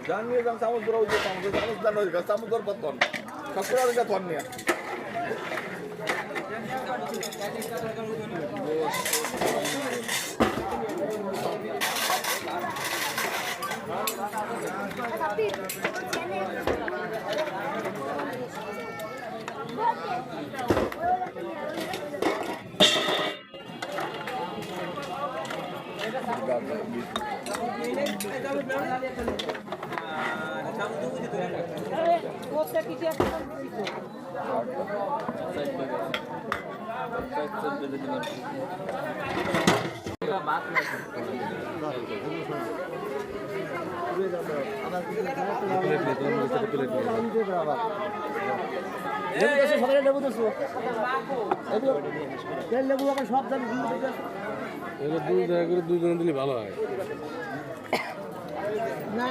জানিয়ে যান চামচ ধরা হয়েছে চামচ দান হয়ে গেছে চামচ ধর পতন সবগুলো আর থন নিয়ে সব দাম দুজনে দিলে ভালো হয় না।